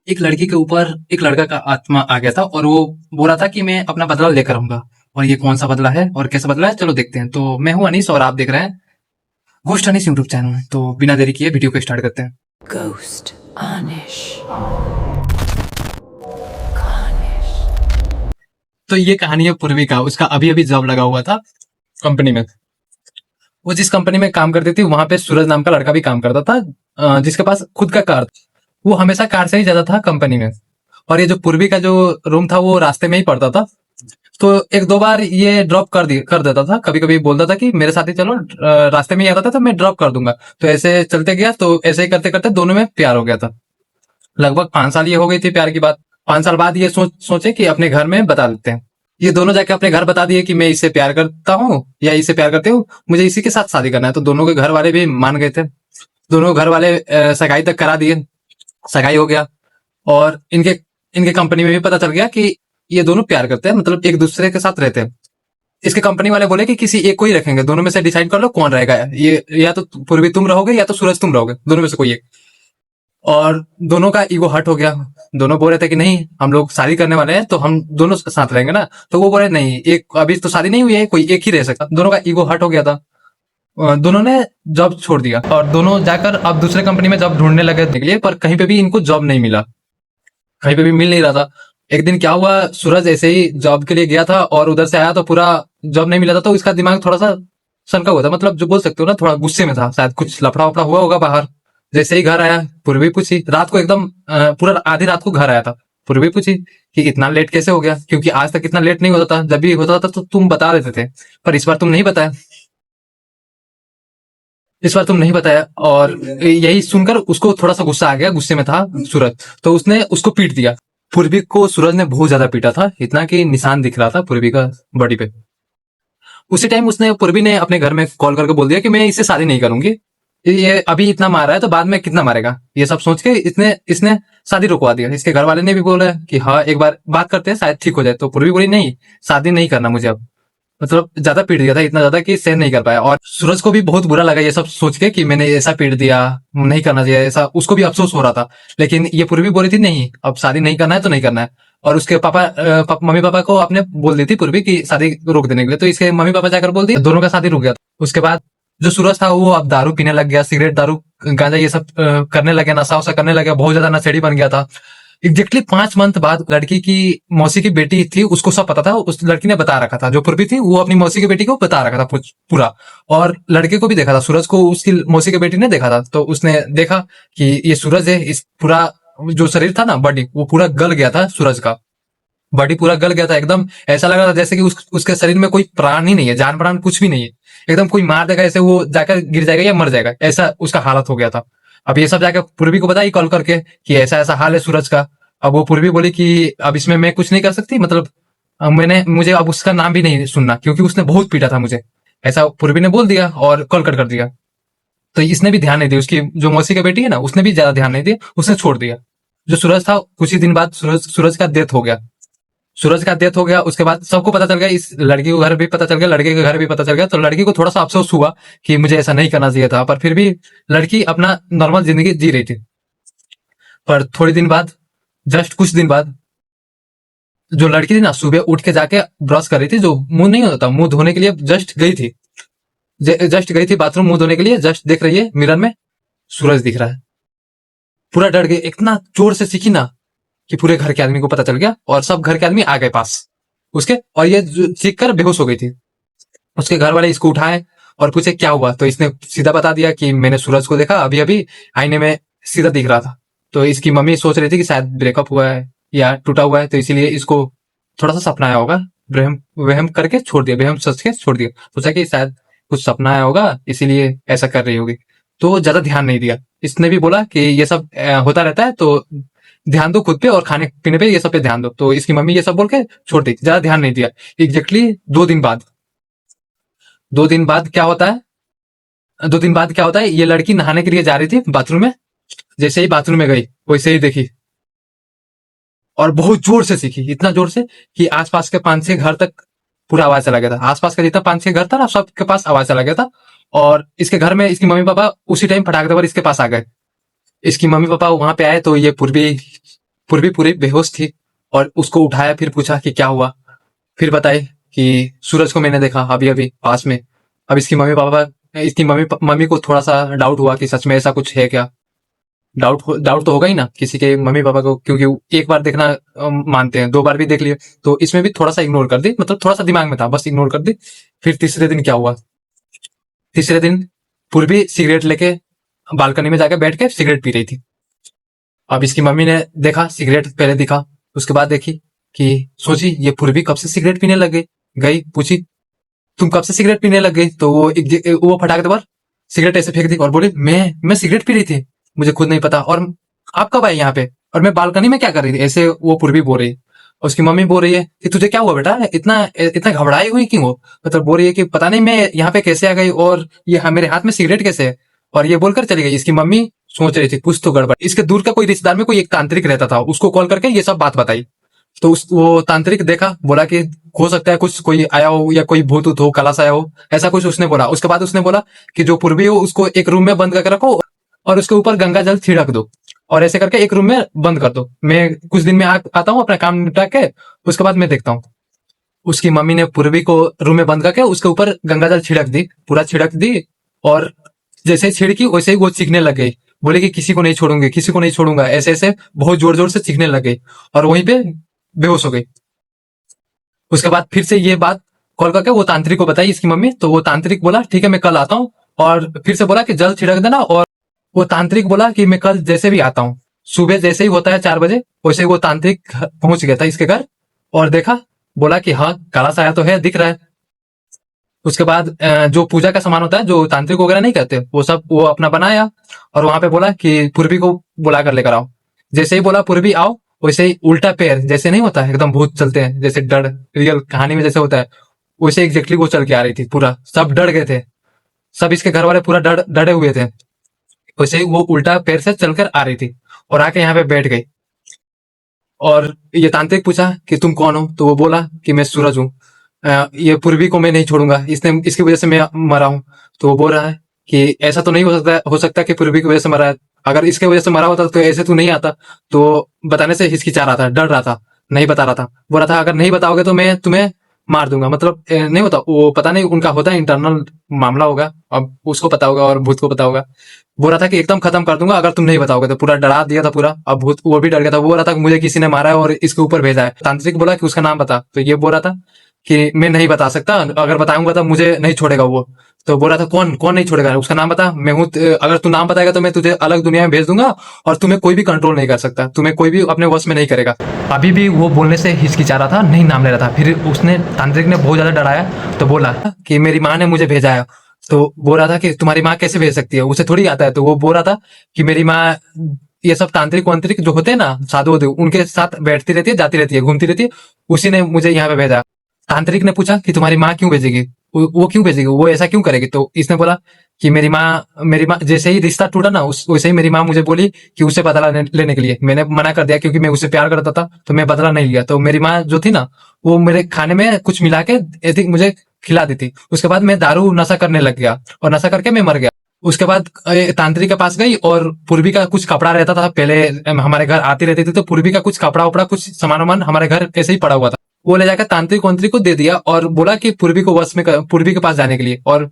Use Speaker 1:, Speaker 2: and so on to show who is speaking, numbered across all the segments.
Speaker 1: एक लड़की के ऊपर एक लड़का का आत्मा आ गया था और वो बोल रहा था कि मैं अपना बदला लेकर आऊंगा। और ये कौन सा बदला है और कैसा बदला है, चलो देखते हैं। तो मैं हूं अनीस और आप देख रहे हैं घोस्ट अनीस यूट्यूब चैनल। तो बिना देरी किए वीडियो को स्टार्ट करते हैं।
Speaker 2: Ghost Anish.
Speaker 1: तो ये कहानी है पूर्वी का। उसका अभी अभी जॉब लगा हुआ था कंपनी में। वो जिस कंपनी में काम करती थी वहां पे सूरज नाम का लड़का भी काम करता था, जिसके पास खुद का कार था। वो हमेशा कार से ही जाता था कंपनी में। और ये जो पूर्वी का जो रूम था वो रास्ते में ही पड़ता था। तो एक दो बार ये ड्रॉप कर देता था। कभी कभी बोलता था कि मेरे साथ ही चलो, रास्ते में ही आता था तो मैं ड्रॉप कर दूंगा। तो ऐसे चलते गया, तो ऐसे ही करते करते दोनों में प्यार हो गया था। लगभग 5 साल ये हो गई थी प्यार की बात। 5 साल बाद ये सोचे कि अपने घर में बता देते हैं। ये दोनों जाके अपने घर बता दिए कि मैं इससे प्यार करता हूँ या इससे प्यार करती हूँ, मुझे इसी के साथ शादी करना है। तो दोनों के घर वाले भी मान गए थे। दोनों घर वाले सगाई तक करा दिए। सगाई हो गया। और इनके इनके कंपनी में भी पता चल गया कि ये दोनों प्यार करते हैं, मतलब एक दूसरे के साथ रहते हैं। इसके कंपनी वाले बोले कि किसी एक को ही रखेंगे, दोनों में से डिसाइड कर लो कौन रहेगा। ये या तो पूर्वी तुम रहोगे या तो सूरज तुम रहोगे, दोनों में से कोई एक। और दोनों का ईगो हट हो गया। दोनों बोल रहे थे कि नहीं, हम लोग शादी करने वाले हैं तो हम दोनों साथ रहेंगे ना। तो वो बोले नहीं, एक अभी तो शादी नहीं हुई है, कोई एक ही रह सकता। दोनों का ईगो हट हो गया था। दोनों ने जॉब छोड़ दिया और दोनों जाकर अब दूसरे कंपनी में जॉब ढूंढने लगे के लिए, पर कहीं पे भी इनको जॉब नहीं मिला। कहीं पे भी मिल नहीं रहा था। एक दिन क्या हुआ, सूरज ऐसे ही जॉब के लिए गया था और उधर से आया तो पूरा जॉब नहीं मिला था। तो इसका दिमाग थोड़ा सा सनका हुआ था, मतलब जो बोल सकते हो ना, थोड़ा गुस्से में था। शायद कुछ लफड़ा वफड़ा हुआ होगा बाहर। जैसे ही घर आया, पूर्वी पूछी रात को एकदम पूरा आधी रात को घर आया था। पूर्वी पूछी कि इतना लेट कैसे हो गया, क्योंकि आज तक इतना लेट नहीं होता था। जब भी होता था तो तुम बता देते थे, पर इस बार तुम नहीं बताया। इस बार तुम नहीं बताया। और यही सुनकर उसको थोड़ा सा गुस्सा आ गया। गुस्से में था सूरज, तो उसने उसको पीट दिया। पूर्वी को सूरज ने बहुत ज्यादा पीटा था, इतना कि निशान दिख रहा था पूर्वी का बॉडी पे। उसी टाइम उसने पूर्वी ने अपने घर में कॉल करके बोल दिया कि मैं इससे शादी नहीं करूंगी। ये अभी इतना मारा है तो बाद में कितना मारेगा, ये सब सोच के इसने इसने शादी रुकवा दिया। इसके घर वाले ने भी बोला कि हाँ एक बार बात करते हैं, शायद ठीक हो जाए। तो पूर्वी बोली नहीं, शादी नहीं करना मुझे अब। मतलब ज्यादा पीट दिया था, इतना ज्यादा कि सहन नहीं कर पाया। और सूरज को भी बहुत बुरा लगा ये सब सोच के कि मैंने ऐसा पीट दिया, नहीं करना चाहिए ऐसा। उसको भी अफसोस हो रहा था। लेकिन ये पूर्वी बोली थी नहीं, अब शादी नहीं करना है तो नहीं करना है। और उसके मम्मी पापा को आपने बोल दी थी पूर्वी की शादी रोक देने के लिए। तो इसके मम्मी पापा जाकर बोल दिया, दोनों का शादी रुक गया। उसके बाद जो सूरज था वो अब दारू पीने लग गया, सिगरेट दारू गांजा ये सब करने लगे, नशा वशा करने लगे, बहुत ज्यादा नशेड़ी बन गया था। एग्जैक्टली 5 मंथ बाद लड़की की मौसी की बेटी थी, उसको सब पता था। उस लड़की ने बता रखा था, जो पूर्वी थी वो अपनी मौसी की बेटी को बता रखा था पूरा। और लड़के को भी देखा था, सूरज को उसकी मौसी की बेटी ने देखा था। तो उसने देखा कि ये सूरज है। इस पूरा जो शरीर था ना, बॉडी, वो पूरा गल गया था। सूरज का बॉडी पूरा गल गया था एकदम। ऐसा लग रहा था जैसे कि उसके शरीर में कोई प्राण ही नहीं है, जान प्राण कुछ भी नहीं है। एकदम कोई मार देगा ऐसे वो जाकर गिर जाएगा या मर जाएगा, ऐसा उसका हालत हो गया था। अब ये सब जाकर पूर्वी को बताई कॉल करके कि ऐसा ऐसा हाल है सूरज का। अब वो पूर्वी बोली कि अब इसमें मैं कुछ नहीं कर सकती, मतलब मुझे अब उसका नाम भी नहीं सुनना, क्योंकि उसने बहुत पीटा था मुझे। ऐसा पूर्वी ने बोल दिया और कॉल कट कर दिया। तो इसने भी ध्यान नहीं दिया, उसकी जो मौसी की बेटी है ना, उसने भी ज्यादा ध्यान नहीं दिया, उसने छोड़ दिया। जो सूरज था, कुछ ही दिन बाद सूरज का डेथ हो गया। सूरज का डेथ हो गया। उसके बाद सबको पता चल गया, इस लड़की को घर भी पता चल गया, लड़के के घर भी पता चल गया। तो लड़की को थोड़ा सा अफसोस हुआ कि मुझे ऐसा नहीं करना चाहिए था, पर फिर भी लड़की अपना नॉर्मल जिंदगी जी रही थी। पर थोड़ी दिन बाद, जस्ट कुछ दिन बाद, जो लड़की थी ना, सुबह उठ के जाके ब्रश कर रही थी। जो मुंह नहीं होता, मुंह धोने के लिए जस्ट गई थी। जस्ट गई थी बाथरूम मुंह धोने के लिए, जस्ट देख रही है मिरर में सूरज दिख रहा है। पूरा डर गई, इतना जोर से सीखी ना कि पूरे घर के आदमी को पता चल गया और सब घर के आदमी आ गए पास उसके। और ये चीख कर बेहोश हो गई थी। उसके घर वाले इसको उठाए और पूछे क्या हुआ। तो इसने सीधा बता दिया कि मैंने सूरज को देखा अभी अभी, आईने में सीधा दिख रहा था। तो इसकी मम्मी सोच रही थी कि शायद ब्रेकअप हुआ है या टूटा हुआ है, तो इसीलिए इसको थोड़ा सा सपना आया होगा। वहम वहम करके छोड़ दिया, वहम सोच के छोड़ दिया। सोचा कि शायद कुछ सपना आया होगा, इसीलिए ऐसा कर रही होगी। तो ज्यादा ध्यान नहीं दिया। इसने भी बोला कि ये सब होता रहता है, तो ध्यान दो खुद पे और खाने पीने पे, ये सब पे ध्यान दो। तो इसकी मम्मी ये सब बोल के छोड़ दी, ज्यादा ध्यान नहीं दिया। एग्जैक्टली 2 दिन बाद, 2 दिन बाद क्या होता है, 2 दिन बाद क्या होता है, ये लड़की नहाने के लिए जा रही थी बाथरूम में। जैसे ही बाथरूम में गई, वैसे ही देखी और बहुत जोर से सीखी, इतना जोर से कि आसपास के 5-6 घर तक पूरा आवाज चला गया था। आसपास का जितना 5-6 घर था ना, सबके पास आवाज चला गया था। और इसके घर में इसकी मम्मी पापा उसी टाइम फटाक दवर इसके पास आ गए। इसकी मम्मी पापा वहां पे आए तो ये पूर्वी पूर्वी पूरी बेहोश थी और उसको उठाया, फिर पूछा कि क्या हुआ। फिर बताए कि सूरज को मैंने देखा अभी अभी पास में। अब इसकी मम्मी को थोड़ा सा डाउट हुआ कि सच में ऐसा कुछ है क्या। डाउट तो होगा ही ना किसी के मम्मी पापा को, क्योंकि एक बार देखना मानते हैं, 2 बार भी देख लिए। तो इसमें भी थोड़ा सा इग्नोर कर दी, मतलब थोड़ा सा दिमाग में था, बस इग्नोर कर दी। फिर तीसरे दिन क्या हुआ, तीसरे दिन पूर्वी सिगरेट लेके बालकनी में जाके बैठ के सिगरेट पी रही थी। अब इसकी मम्मी ने देखा, सिगरेट पहले दिखा, उसके बाद देखी कि सोची ये पूर्वी कब से सिगरेट पीने लग गई। गई पूछी तुम कब से सिगरेट पीने लग गई, तो वो फटाक दे बार सिगरेट ऐसे फेंक दी और बोली मैं सिगरेट पी रही थी, मुझे खुद नहीं पता, और आप कब आए यहाँ पे, और मैं बालकनी में क्या कर रही थी, ऐसे वो पूर्वी बोल रही है। और उसकी मम्मी बोल रही है कि तुझे क्या हुआ बेटा, इतना इतना घबराई हुई क्यों हो। मतलब बोल रही है कि पता नहीं मैं यहाँ पे कैसे आ गई और ये मेरे हाथ में सिगरेट कैसे है, और ये बोलकर चली गई। इसकी मम्मी सोच रही थी कुछ तो गड़बड़। इसके दूर का कोई रिश्तेदार में कोई एक तांत्रिक रहता था, उसको कॉल करके ये सब बात बताई। तो वो तांत्रिक देखा, बोला कि हो सकता है कुछ कोई आया हो या कोई भूत हो, कलाश आया हो, ऐसा कुछ उसने बोला। उसके बाद उसने बोला कि जो पूर्वी हो उसको एक रूम में बंद करके रखो और उसके ऊपर गंगा जल छिड़क दो, और ऐसे करके एक रूम में बंद कर दो। मैं कुछ दिन में आता हूँ अपना काम निपटा के, उसके बाद मैं देखता हूँ। उसकी मम्मी ने पूर्वी को रूम में बंद करके उसके ऊपर गंगा जल छिड़क दी, पूरा छिड़क दी, और जैसे ही छिड़की वैसे ही वो चीखने लग गई। बोले कि किसी को नहीं छोड़ूंगी, किसी को नहीं छोड़ूंगा, ऐसे ऐसे बहुत जोर जोर से चीखने लग गई और वहीं पे बेहोश हो गई। उसके बाद फिर से ये बात कॉल करके वो तांत्रिक को बताई इसकी मम्मी। तो वो तांत्रिक बोला ठीक है मैं कल आता हूँ, और फिर से बोला कि जल छिड़क देना। और वो तांत्रिक बोला कि मैं कल जैसे भी आता हूँ, सुबह जैसे ही होता है 4 बजे, वैसे ही वो तांत्रिक पहुंच गया था इसके घर और देखा, बोला कि हाँ काला साया तो है, दिख रहा है। उसके बाद जो पूजा का सामान होता है जो तांत्रिक वगैरह नहीं करते, वो सब वो अपना बनाया और वहां पे बोला कि पूर्वी को बुला कर लेकर आओ। जैसे ही बोला पूर्वी आओ, वैसे ही उल्टा पैर जैसे नहीं होता है एकदम भूत चलते हैं जैसे डर रियल कहानी में जैसे होता है, वैसे एग्जैक्टली वो चल के आ रही थी। पूरा सब डर गए थे, सब इसके घर वाले पूरा डरे हुए थे। वैसे ही वो उल्टा पैर से चलकर आ रही थी और आके यहाँ पे बैठ गई। और ये तांत्रिक पूछा कि तुम कौन हो, तो वो बोला कि मैं सूरज हूँ, ये पूर्वी को मैं नहीं छोड़ूंगा, इसने इसकी वजह से मैं मरा हूँ। तो वो बोल रहा है कि ऐसा तो नहीं हो सकता कि पूर्वी की वजह से मरा है, अगर इसके वजह से मरा होता तो ऐसे तू नहीं आता। तो बताने से हिचकिचा रहा था, डर रहा था, नहीं बता रहा था। बोल रहा था अगर नहीं बताओगे तो मैं तुम्हें मार दूंगा, मतलब नहीं होता वो, पता नहीं उनका होता है इंटरनल मामला होगा, अब उसको पता होगा और भूत को पता होगा। बोल रहा था कि एकदम खत्म कर दूंगा अगर तुम नहीं बताओगे, तो पूरा डरा दिया था पूरा। अब भूत वो भी डर गया था, वो बोल रहा था कि मुझे किसी ने मारा है और इसके ऊपर भेजा है। तांत्रिक बोला कि उसका नाम बता, तो ये बोल रहा था कि मैं नहीं बता सकता, अगर बताऊंगा तो मुझे नहीं छोड़ेगा वो। तो बोल रहा था कौन कौन नहीं छोड़ेगा, उसका नाम बता, मैं हूँ, अगर तू नाम बताएगा तो मैं तुझे अलग दुनिया में भेज दूंगा और तुम्हें कोई भी कंट्रोल नहीं कर सकता, तुम्हें कोई भी अपने वश में नहीं करेगा। अभी भी वो बोलने से हिचकिचा रहा था, नहीं नाम ले रहा था। फिर उसने तांत्रिक ने बहुत ज्यादा डराया, तो बोला कि मेरी माँ ने मुझे भेजा है। तो बोल रहा था कि तुम्हारी माँ कैसे भेज सकती है, उसे थोड़ी आता है। तो वो बोल रहा था कि मेरी माँ ये सब तांत्रिक वांत्रिक जो होते हैं ना, साधु वाधु, उनके साथ बैठती रहती है, जाती रहती है, घूमती रहती है, उसी ने मुझे यहाँ पे भेजा। तांत्रिक ने पूछा कि तुम्हारी माँ क्यों भेजेगी, वो क्यों भेजेगी, वो ऐसा क्यों करेगी। तो इसने बोला कि मेरी माँ जैसे ही रिश्ता टूटा ना, वैसे ही मेरी माँ मुझे बोली कि उससे बदला लेने के लिए। मैंने मना कर दिया क्योंकि मैं उससे प्यार करता था, तो मैं बदला नहीं लिया। तो मेरी माँ जो थी ना, वो मेरे खाने में कुछ मिला के ऐसे मुझे खिला दी थी। उसके बाद मैं दारू नशा करने लग गया और नशा करके मैं मर गया। उसके बाद तांत्रिक के पास गई और पूर्वी का कुछ कपड़ा रहता था, पहले हमारे घर आती रहती थी, तो पूर्वी का कुछ कपड़ा उपड़ा कुछ सामान वामान हमारे घर ऐसे ही पड़ा हुआ था, वो ले जाकर तांत्रिक वांत्रिक को दे दिया और बोला कि पूर्वी को वश में पूर्वी के पास जाने के लिए। और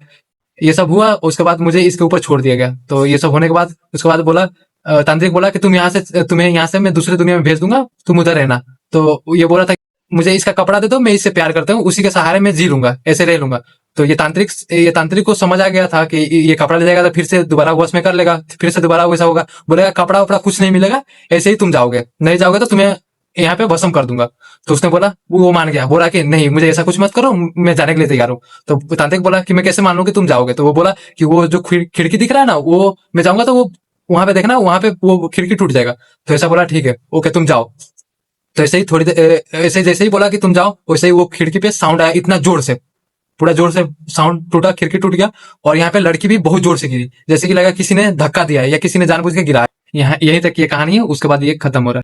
Speaker 1: ये सब हुआ, उसके बाद मुझे इसके ऊपर छोड़ दिया गया। तो ये सब होने के बाद उसके बाद बोला, तांत्रिक बोला कि तुम्हें यहाँ से मैं दूसरे दुनिया में भेज दूंगा, तुम उधर रहना। तो ये बोला था मुझे इसका कपड़ा दे दो, मैं इससे प्यार करता हूँ, उसी के सहारे में जी लूंगा, ऐसे रह लूंगा। तो ये तांत्रिक को समझ आ गया था कि ये कपड़ा ले जाएगा तो फिर से दोबारा वश में कर लेगा, फिर से दोबारा वैसा होगा। बोलेगा कपड़ा वपड़ा कुछ नहीं मिलेगा, ऐसे ही तुम जाओगे, नहीं जाओगे तो तुम्हें यहाँ पे भस्म कर दूंगा। तो उसने बोला, वो मान गया, बोला कि नहीं मुझे ऐसा कुछ मत करो, मैं जाने के लिए तैयार हूँ। तो तांत्रिक बोला कि मैं कैसे मान लूं कि तुम जाओगे। तो वो बोला कि वो जो खिड़की दिख रहा है ना, वो मैं जाऊंगा तो वो वहां पे देखना, वहां पे वो खिड़की टूट जाएगा। तो ऐसा बोला ठीक है ओके तुम जाओ। तो ऐसे ही थोड़ी देर ऐसे जैसे ही बोला कि तुम जाओ, वैसे ही वो खिड़की पे साउंड आया इतना जोर से, पूरा जोर से साउंड टूटा, खिड़की टूट गया। और यहाँ पे लड़की भी बहुत जोर से गिरी, जैसे कि लगा किसी ने धक्का दिया है या किसी ने जानबूझ के गिराया। यहाँ यहीं तक ये कहानी है, उसके बाद ये खत्म हो रहा है।